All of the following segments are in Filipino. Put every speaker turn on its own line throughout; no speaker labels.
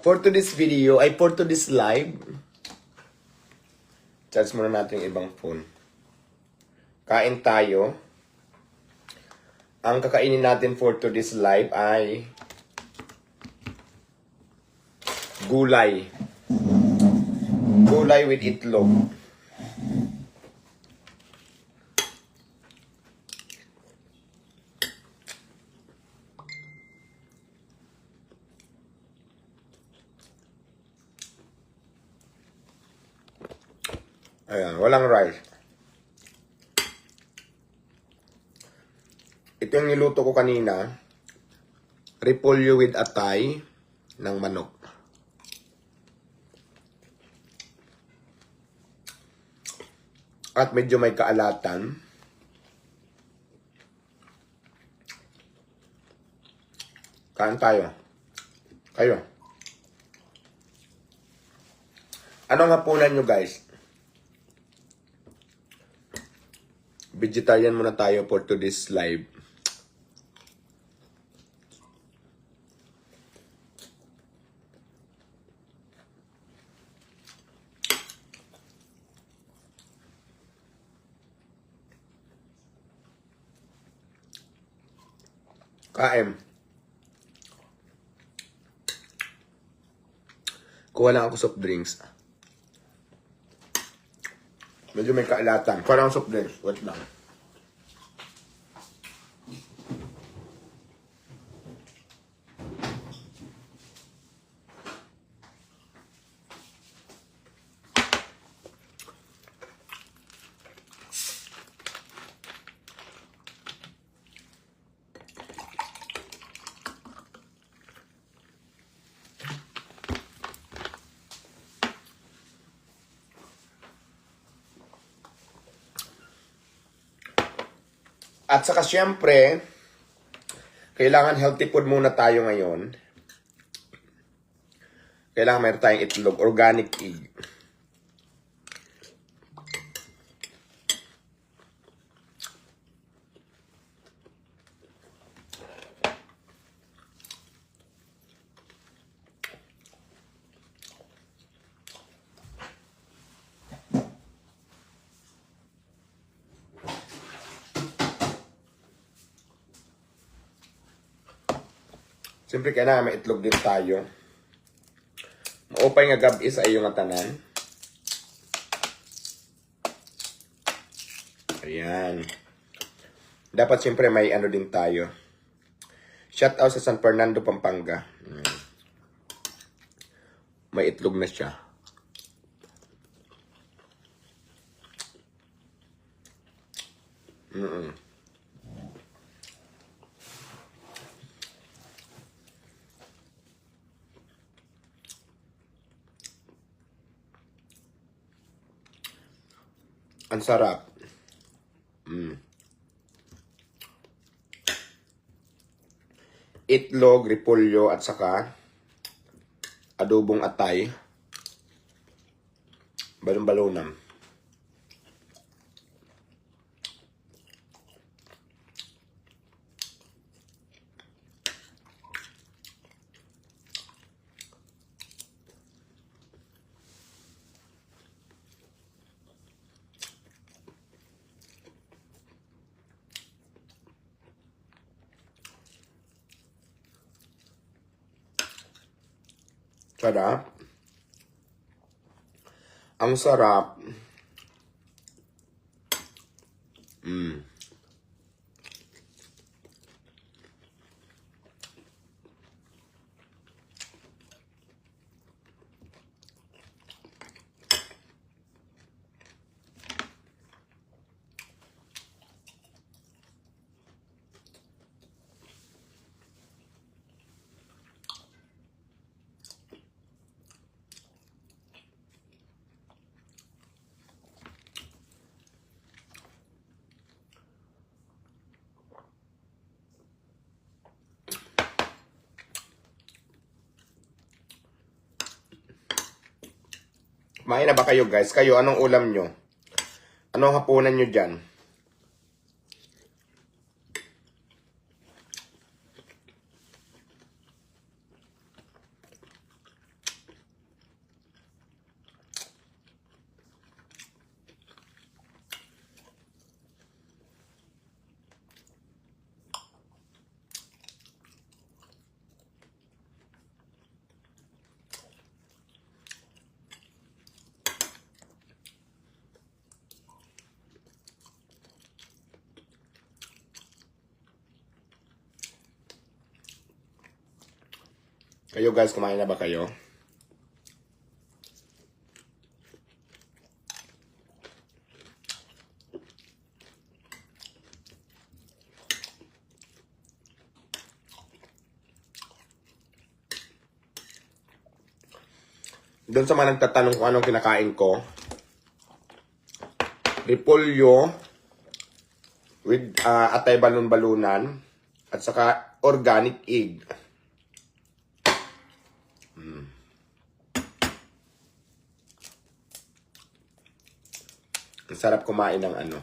For today's video, for today's live, charge muna natin yung ibang phone. Kain tayo. Ang kakainin natin for today's live ay gulay. Gulay with itlog. Ayan, walang rice. Ito yung niluto ko kanina. Repolyo with atay ng manok. At medyo may kaalatan. Kain tayo. Kayo. Anong hapunan nyo, guys? Vegetarian muna tayo for today's live. Kain. Kuha lang ako soft drinks. Medyo may kaalatan. Kuha lang soft drinks. Wait lang. At saka syempre, kailangan healthy food muna tayo ngayon. Kailangan mayroon tayong itlog, organic egg. Siyempre, kailangan may itlog din tayo. Maupay nga gabi sa iyong tanan. Ayan. Dapat siyempre may ano din tayo. Shout out sa San Fernando, Pampanga. May itlog na siya. Ang sarap. Itlog, repolyo, at saka adobong atay. Balon-balonam. Sarap. Ang sarap. Kumain na ba kayo, guys? Kayo, anong ulam nyo? Anong hapunan nyo dyan? Kayo guys, kumain na ba kayo? Doon sa mga nagtatanong kung anong kinakain ko, repolyo with atay balon-balunan at saka organic egg. Ang sarap kumain ng ano,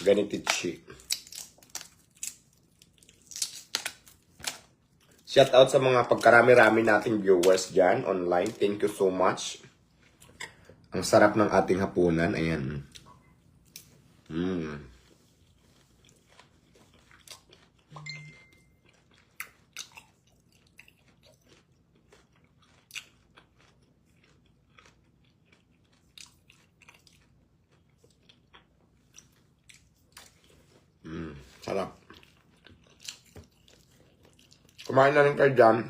ganitichi. Shout out sa mga pagkarami-rami nating viewers dyan online. Thank you so much. Ang sarap ng ating hapunan. Ayan. Sarap. Kumain na rin kayo dyan.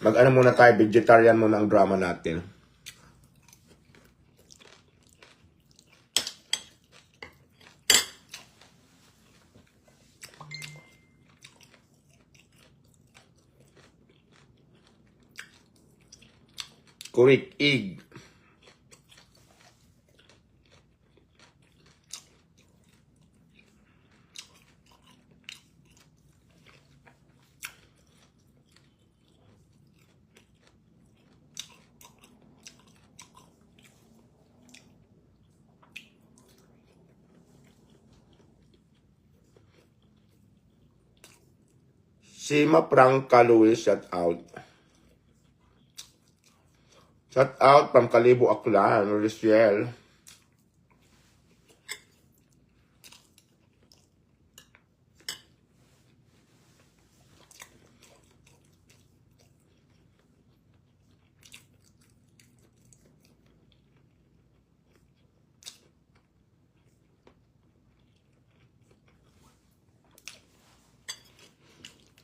Mag-ano muna tayo, vegetarian muna ang drama natin. Kurik egg. Sima Prangka Luis, shout out. Shout out from Kalibo Aklan, Riciel.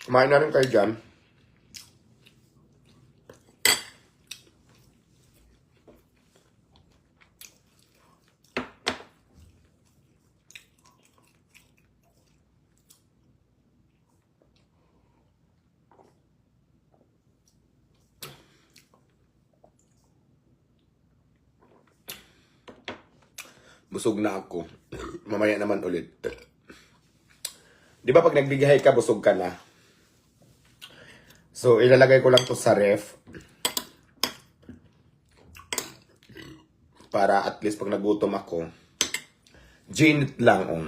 Kumain na rin kayo dyan. Busog na ako. Mamaya naman ulit. Di ba pag nagbigay ka, busog ka na? So, ilalagay ko lang to sa ref. Para at least pag nagutom ako, ginit lang. Oh.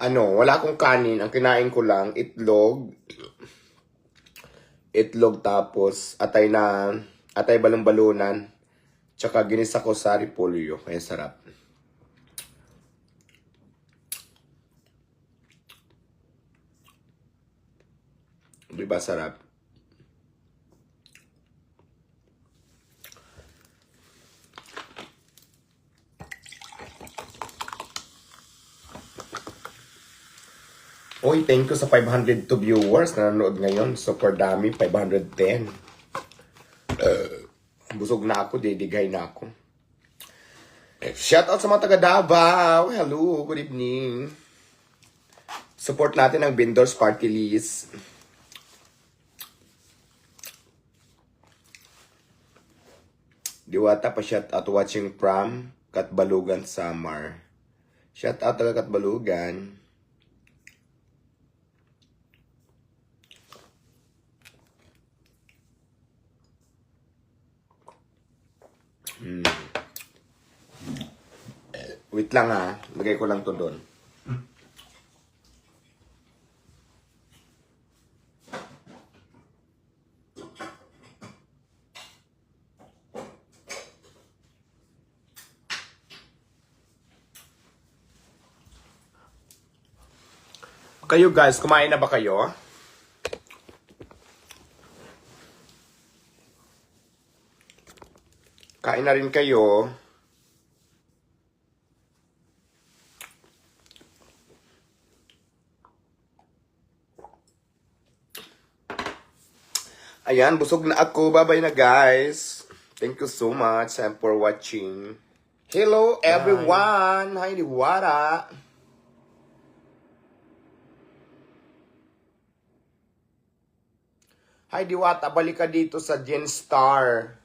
Ano, wala akong kanin. Ang kinain ko lang, itlog. Itlog tapos atay balon-balunan. Tsaka ginisa ko sa repolyo. Kaya sarap. Diba sarap? Uy, thank you sa 502 viewers na nanonood ngayon. Super dami, 510. Busog na ako, didigay na ako. Shout out sa mga taga Davao. Hello, good evening. Support natin ang Vendors Party List. Diwata pa shout out watching from Katbalugan, Samar. Shout out taga Katbalugan. Wait lang ha. Lagay ko lang to doon. Kayo guys, kumain na ba kayo? Kain na rin kayo. Ayan, busog na ako. Bye-bye na guys. Thank you so much for watching. Hello everyone! Hi Diwata! Hi Diwata, balik ka dito sa Genstar.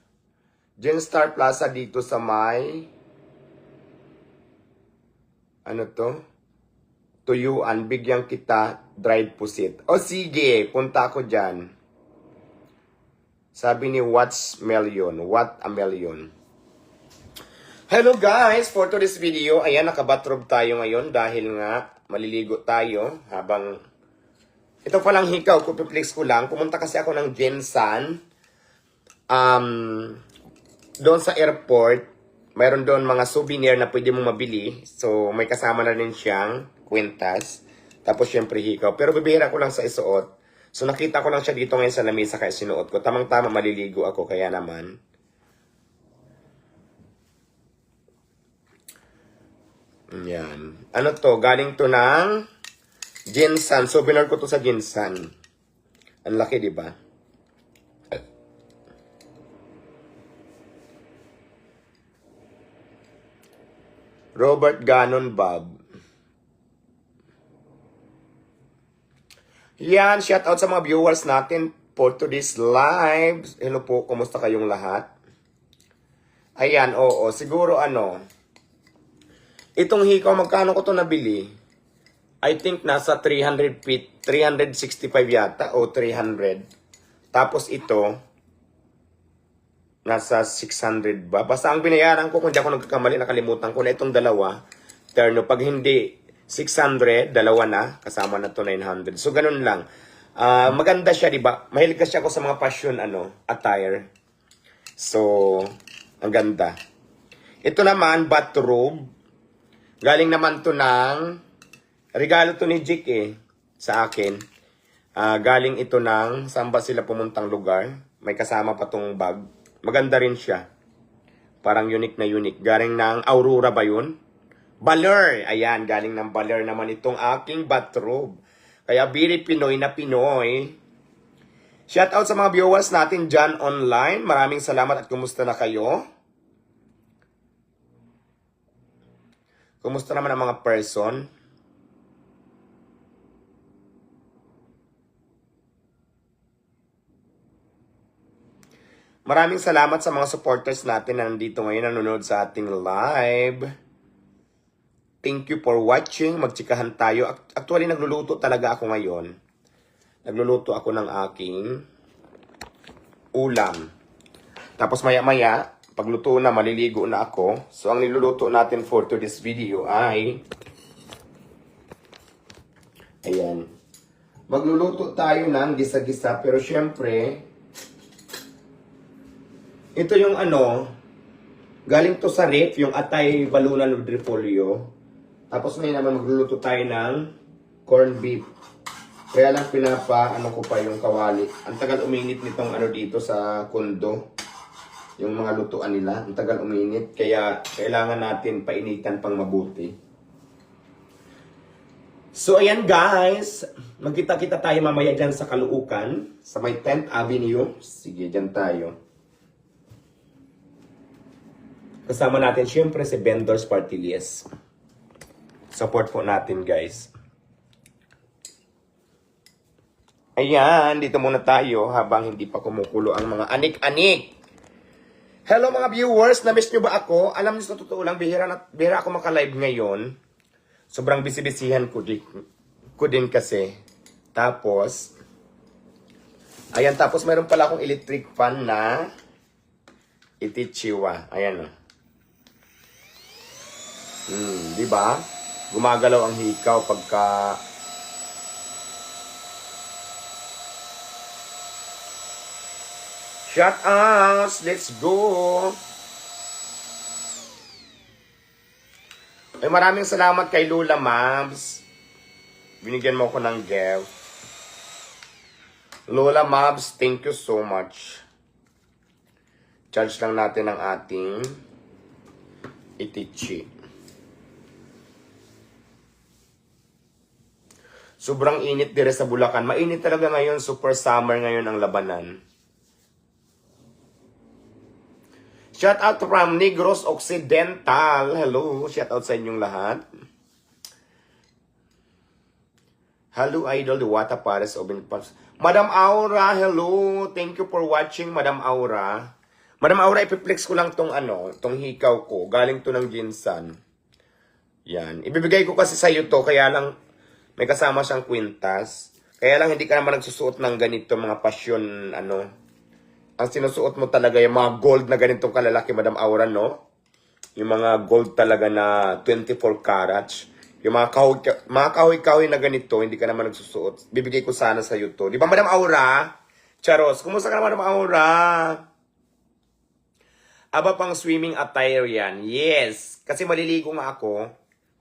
Genstar Plaza dito sa may... Ano to? Tuyuan, bigyan kita dried pusit. O sige, punta ako dyan. Sabi ni What's Million? What a Million? Hello guys! For today's video, ayan, nakabatrob tayo ngayon dahil nga maliligo tayo habang... Ito palang hikaw, kupiplex ko lang. Pumunta kasi ako ng Gensan. Doon sa airport, mayroon doon mga souvenir na pwede mong mabili. So, may kasama na rin siyang kwintas. Tapos, syempre, hikaw. Pero bibihira ko lang sa isuot. So, nakita ko lang siya dito ngayon sa lamesa kaya sinuot ko. Tamang-tama, maliligo ako. Kaya naman. Yan. Ano to? Galing to ng Gensan. Souvenir ko to sa Gensan. Ang laki, di ba? Robert Ganon Bob. Yan, shout out sa mga viewers natin for today's live. Hello po, kumusta kayong lahat? Ayan, oo, siguro ano. Itong hikaw, magkano ko to nabili? I think nasa 300 feet, 365 yata o 300. Tapos ito, nasa 600 ba? Basta ang binayaran ko, kung di ako nagkakamali, nakalimutan ko na itong dalawa. Terno, pag hindi 600, dalawa na, kasama na to 900. So, ganun lang. Maganda siya, di ba? Mahilig kasi ako sa mga fashion, attire. So, ang ganda. Ito naman, bathrobe. Galing naman to ng, regalo to ni Jik sa akin. Galing ito ng, saan ba sila pumuntang lugar? May kasama pa tong bag. Maganda rin siya. Parang unique na unique. Galing ng Aurora ba yun? Baler! Ayan, galing ng Baler naman itong aking bathrobe. Kaya very Pinoy na Pinoy. Shout out sa mga viewers natin dyan online. Maraming salamat at kumusta na kayo? Kumusta naman ang mga person? Maraming salamat sa mga supporters natin na nandito ngayon nanonood sa ating live. Thank you for watching. Magtsikahan tayo. Actually, nagluluto talaga ako ngayon. Nagluluto ako ng aking ulam. Tapos maya-maya, pagluto na, maliligo na ako. So, ang niluluto natin for today's video ay... Ayan. Magluluto tayo ng gisa-gisa. Pero syempre... Ito yung galing to sa ref, yung atay balunan of repolyo. Tapos ngayon naman magluluto tayo ng corned beef. Kaya lang ko pa yung kawali. Ang tagal uminit nitong dito sa kondo. Yung mga lutuan nila, ang tagal uminit. Kaya kailangan natin painitan pang mabuti. So ayan guys, magkita-kita tayo mamaya dyan sa Caloocan, sa may 10th Avenue. Sige, dyan tayo. Kasama natin, syempre, si Vendors Party List. Support po natin, guys. Ayan, dito muna tayo habang hindi pa kumukulo ang mga anik-anik. Hello mga viewers, na-miss nyo ba ako? Alam nyo sa totoo lang, bihira ako maka-live ngayon. Sobrang busy-busyhan ko din kasi. Tapos, ayan, tapos meron pala akong electric fan na Itichiwa. Ayan o. Di ba? Gumagalaw ang hikaw pagka shout out! Let's go! Maraming salamat kay Lula Mabs. Binigyan mo ko ng gift. Lola Mabs, thank you so much. Charge lang natin ang ating Itichi. Sobrang init dire sa Bulacan. Mainit talaga ngayon. Super summer ngayon ang labanan. Shout out from Negros Occidental. Hello, shout out sa inyong lahat. Hello, Idol Diwata Pares Oben Paps. Madam Aura, hello. Thank you for watching, Madam Aura. Madam Aura, ipiplex ko lang tong tong hikaw ko. Galing to ng Ginsan. Yan. Ibibigay ko kasi sa iyo to, kaya lang may kasama siyang kwintas. Kaya lang hindi ka naman nagsusuot ng ganito, mga passion, Ang sinusuot mo talaga yung mga gold na ganitong kalalaki, Madam Aura, no? Yung mga gold talaga na 24 carats. Yung mga kahoy-kahoy na ganito, hindi ka naman nagsusuot. Bibigay ko sana sa iyo to. Di ba, Madam Aura? Charos, kumusta ka na, Madam Aura? Aba pang swimming attire yan. Yes. Kasi maliligo nga ako.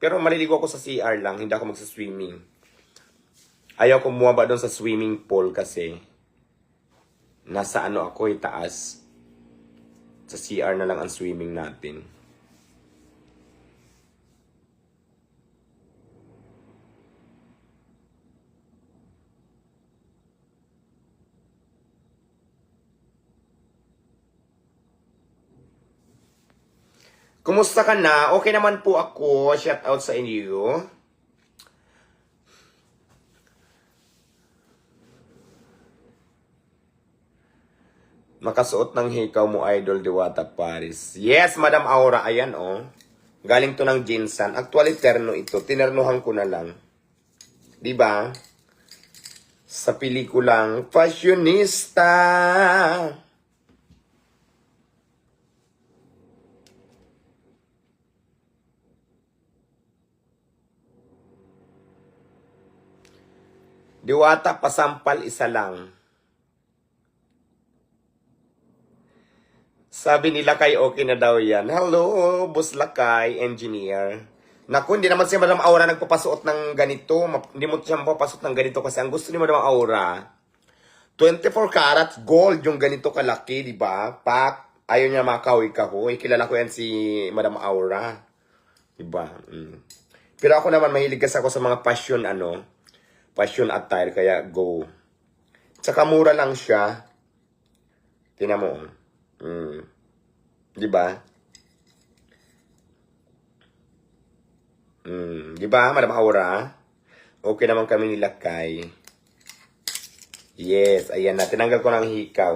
Pero maliligo ako sa CR lang. Hindi ako magsa-swimming. Ayaw ko bumaba doon sa swimming pool kasi nasa ako taas. Sa CR na lang ang swimming natin. Kumusta ka na? Okay naman po ako. Shout out sa inyo. Makasuot ng hikaw mo, Idol Diwata Paris. Yes, Madam Aura. Ayan, Galing to ng Ginsan. Actually, terno ito. Tinernuhan ko na lang. Diba? Sa pelikulang Fashionista. Diwata, pasampal isa lang. Sabi nila kay okay na daw yan. Hello, Boss Lakay, engineer. Naku, hindi naman si Madam Aura nagpapasuot ng ganito. Hindi mo siya mapapasuot ng ganito kasi ang gusto ni Madam Aura, 24 carats gold yung ganito kalaki, di ba? Pak, ayaw niya makahoy-kahoy. Kilala ko yan si Madam Aura. Di ba? Pero ako naman, mahilig kasi ako sa mga passion attire, kaya go. Tsaka mura lang siya. Tingnan mo. Di ba? Di ba, Madam Aura? Okay naman kami nila kay. Yes, ayan na. Tinanggal ko ng hikaw.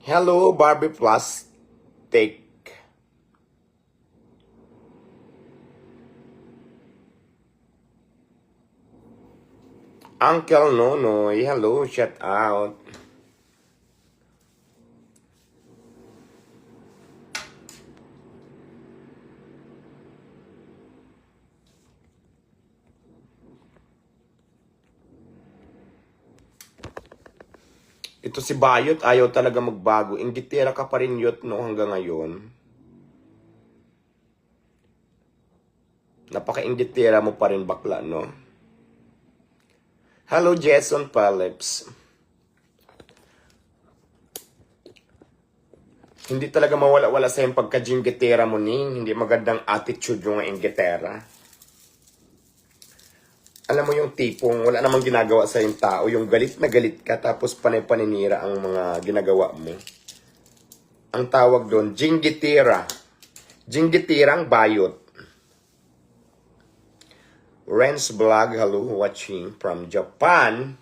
Hello, Barbie Plastic. Uncle Nonoy, hello, shout out. Ito si Bayot, ayaw talaga magbago. Inggitera ka pa rin yot no hanggang ngayon. Napaka-inggitera mo pa rin bakla, no? Hello, Jason Palips. Hindi talaga mawala-wala sa yung pagka-jinggitera mo, Ning. Hindi magandang attitude yung inggitera. Alam mo yung tipong wala namang ginagawa sa yung tao, yung galit na galit ka tapos panay-paninira ang mga ginagawa mo. Ang tawag doon, jinggitira. Jinggitirang bayot. Ren's Vlog, hello, watching from Japan.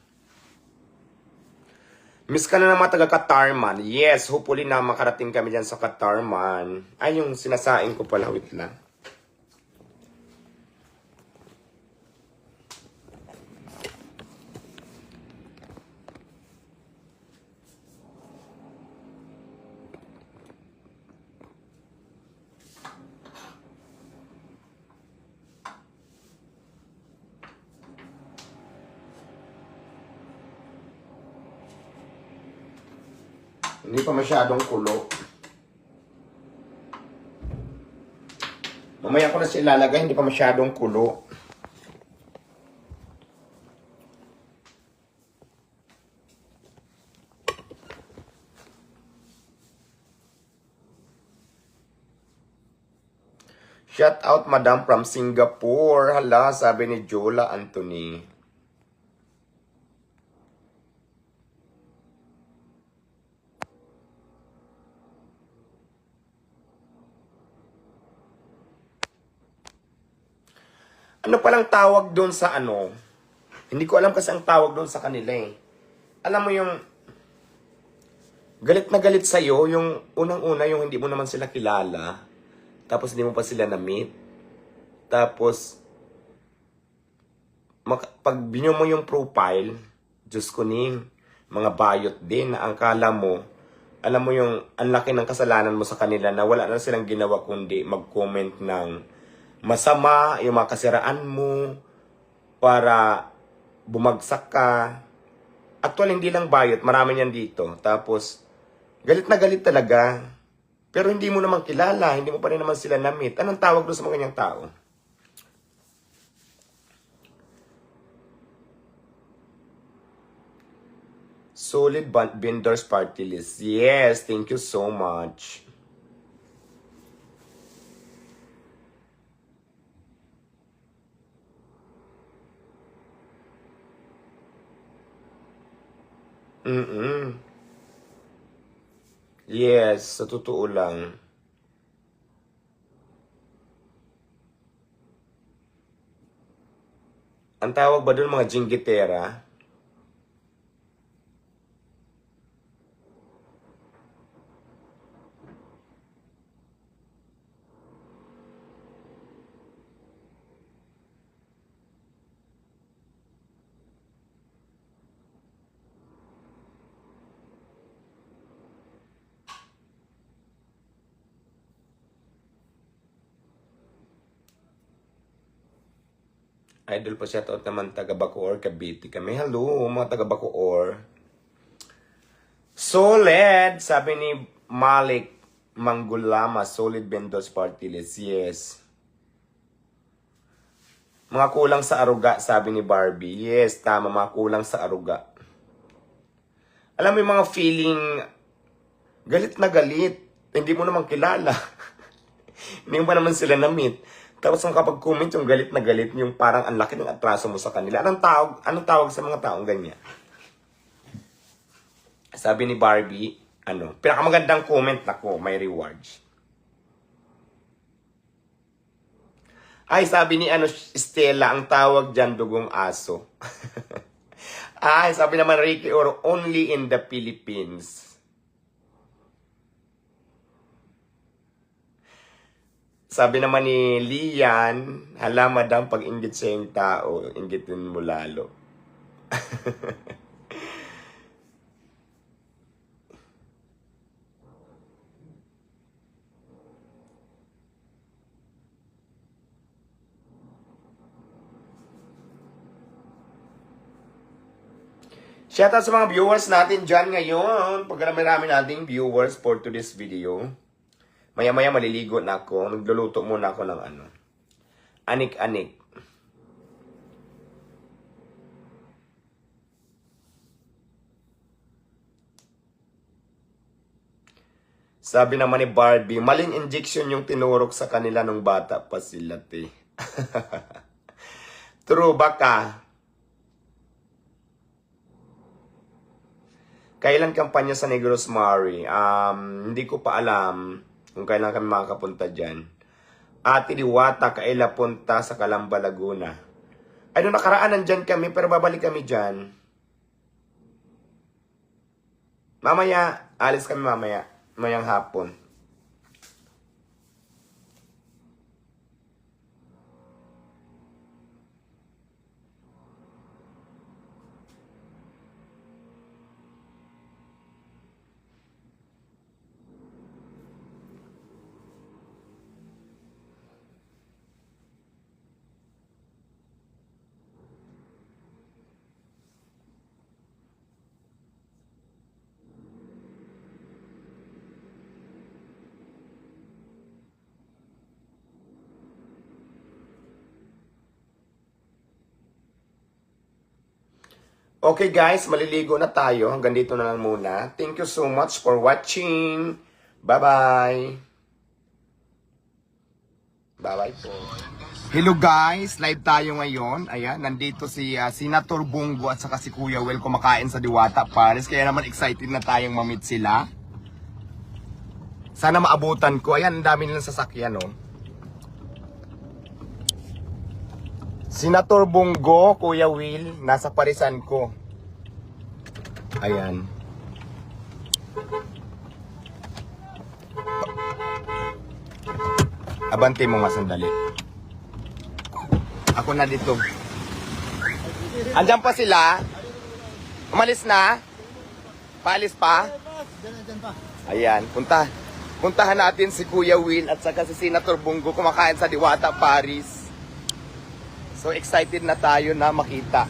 Miss ka na ng mga taga Katarman. Yes, hopefully na makarating kami dyan sa Katarman. Ay, yung sinasaing ko pala, wait lang. Hindi pa masyadong kulo. Mamaya ko na siya ilalagay, hindi pa masyadong kulo. Shout out madam from Singapore. Hala, sabi ni Jola Anthony. Ano palang tawag doon sa ano? Hindi ko alam kasi ang tawag doon sa kanila eh. Alam mo yung galit na galit sa'yo, yung unang-una yung hindi mo naman sila kilala. Tapos hindi mo pa sila na-meet. Tapos, pag binyo mo yung profile, Diyos ko ning, mga bayot din na ang kala mo, alam mo yung ang laki ng kasalanan mo sa kanila na wala na silang ginawa kundi mag-comment ng masama, yung mga kasiraan mo, para bumagsak ka. Actually, hindi lang bayot, marami yan dito. Tapos, galit na galit talaga. Pero hindi mo naman kilala, hindi mo pa rin naman sila na-meet. Anong tawag doon sa mga ganyang tao? Solid Vendors Party List. Yes, thank you so much. Yes, sa totoo lang. Ang tawag ba doon mga jinggitera? Idol pa siya taot naman taga Bacoor, Cavite kami. Hello, mga taga Bacoor. Solid, sabi ni Malik Manggulama, Solid Vendors Party List. Yes. Mga kulang sa aruga, sabi ni Barbie. Yes, tama, mga kulang sa aruga. Alam mo yung mga feeling galit na galit. Hindi mo naman kilala. Hindi mo pa naman sila na-meet. Tapos ang kapag comment yung galit na galit, yung parang ang laki ng atraso mo sa kanila. Anong tawag sa mga taong ganyan? Sabi ni Barbie, pinakamagandang comment ako, may rewards. Ay, sabi ni Stella, ang tawag dyan, dugong aso. Ay, sabi naman Ricky Oro, only in the Philippines. Sabi naman ni Lian, hala madam, pag inggit sa yung tao, inggitin mo lalo. Shoutout sa mga viewers natin dyan ngayon. Pagkarami-rami nating viewers for today's video. Maya-maya maliligo na ako. Nagluluto muna ako ng anik-anik. Sabi naman ni Barbie, maling injection yung tinurok sa kanila nung bata pa sila, te. True, baka. Kailan kampanya sa Negros Mari? Hindi ko pa alam kung kailan kami makakapunta dyan. Ate Diwata, kaila punta sa Calamba, Laguna. Ay, nung nakaraan nandyan kami, pero babalik kami dyan. Mamaya, alis kami mamaya. Mayang hapon. Okay guys, maliligo na tayo. Hanggang dito na lang muna. Thank you so much for watching. Bye-bye. Bye-bye po. Hello guys, live tayo ngayon. Ayan, nandito si Senator Bongo at saka si Kuya Will kumakain sa Diwata Paris. Kaya naman excited na tayong mamit sila. Sana maabutan ko. Ayan, ang dami nilang sasakyan, no? Senator Bongo, Kuya Will, nasa parisan ko. Ayan. Abante mo nga sandali. Ako na dito. Andyan pa sila? Umalis na? Paalis pa? Ayan, puntahan natin si Kuya Will at saka si Senator Bongo kumakain sa Diwata Paris. So excited na tayo na makita.